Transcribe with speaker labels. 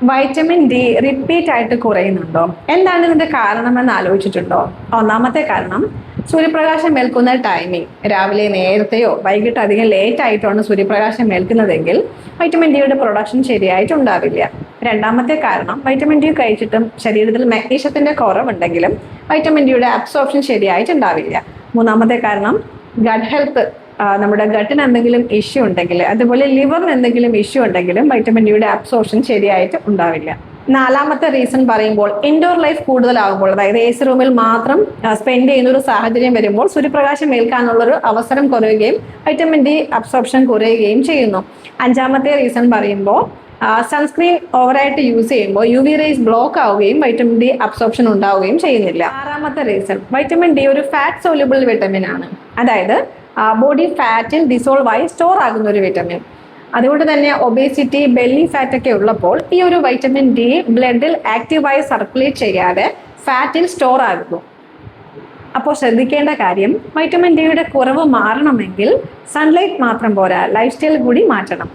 Speaker 1: Vitamin D repeat ആയിട്ട് കുറയുന്നുണ്ടോ? എന്താണ് ഇതിന്റെ കാരണമെന്ന് ആലോചിച്ചിട്ടുണ്ടോ? ഒന്നാമത്തെ കാരണം സൂര്യപ്രകാശം ഏൽക്കുന്ന ടൈമിംഗ് രാവിലെ നേരത്തെയോ വൈകിട്ട് അധികം ലേറ്റ് ആയിട്ടാണ് സൂര്യപ്രകാശം ഏൽക്കുന്നതെങ്കിൽ വൈറ്റമിൻ ഡിയുടെ പ്രൊഡക്ഷൻ ശരിയായിട്ടുണ്ടാവില്ല. രണ്ടാമത്തെ കാരണം വൈറ്റമിൻ ഡി കഴിച്ചിട്ടും ശരീരത്തിൽ മഗ്നീഷ്യത്തിന്റെ കുറവുണ്ടെങ്കിലും വൈറ്റമിൻ ഡിയുടെ അബ്സോർപ്ഷൻ ശരിയായിട്ടുണ്ടാവില്ല. മൂന്നാമത്തെ കാരണം ഗട്ട് ഹെൽത്ത്, നമ്മുടെ ഗട്ടിന് എന്തെങ്കിലും ഇഷ്യൂ ഉണ്ടെങ്കിൽ, അതുപോലെ ലിവറിന് എന്തെങ്കിലും ഇഷ്യൂ ഉണ്ടെങ്കിലും വൈറ്റമിൻ ഡിയുടെ അബ്സോർപ്ഷൻ ശരിയായിട്ട് ഉണ്ടാവില്ല. നാലാമത്തെ റീസൺ പറയുമ്പോൾ ഇൻഡോർ ലൈഫ് കൂടുതലാകുമ്പോൾ, അതായത് AC റൂമിൽ മാത്രം സ്പെൻഡ് ചെയ്യുന്ന ഒരു സാഹചര്യം വരുമ്പോൾ സൂര്യപ്രകാശം ഏൽക്കാനുള്ളൊരു അവസരം കുറയുകയും വൈറ്റമിൻ ഡി അബ്സോർപ്ഷൻ കുറയുകയും ചെയ്യുന്നു. അഞ്ചാമത്തെ റീസൺ പറയുമ്പോൾ സൺസ്ക്രീൻ ഓവറായിട്ട് യൂസ് ചെയ്യുമ്പോൾ UV റേസ് ബ്ലോക്ക് ആവുകയും വൈറ്റമിൻ ഡി അബ്സോർപ്ഷൻ ഉണ്ടാവുകയും ചെയ്യുന്നില്ല. ആറാമത്തെ റീസൺ വൈറ്റമിൻ ഡി ഒരു ഫാറ്റ് സോല്യൂബിൾ വിറ്റമിൻ ആണ്, അതായത് ബോഡി ഫാറ്റിൽ ഡിസോൾവ് ആയി സ്റ്റോർ ആകുന്ന ഒരു വിറ്റമിൻ. അതുകൊണ്ട് തന്നെ ഒബേസിറ്റി, ബെല്ലി ഫാറ്റ് ഒക്കെ ഉള്ളപ്പോൾ ഈ ഒരു വൈറ്റമിൻ ഡി ബ്ലഡിൽ ആക്റ്റീവായി സർക്കുലേറ്റ് ചെയ്യാതെ ഫാറ്റിൽ സ്റ്റോർ ആകുന്നു. അപ്പോൾ ശ്രദ്ധിക്കേണ്ട കാര്യം, വൈറ്റമിൻ ഡിയുടെ കുറവ് മാറണമെങ്കിൽ സൺലൈറ്റ് മാത്രം പോരാ, ലൈഫ് സ്റ്റൈൽ കൂടി മാറ്റണം.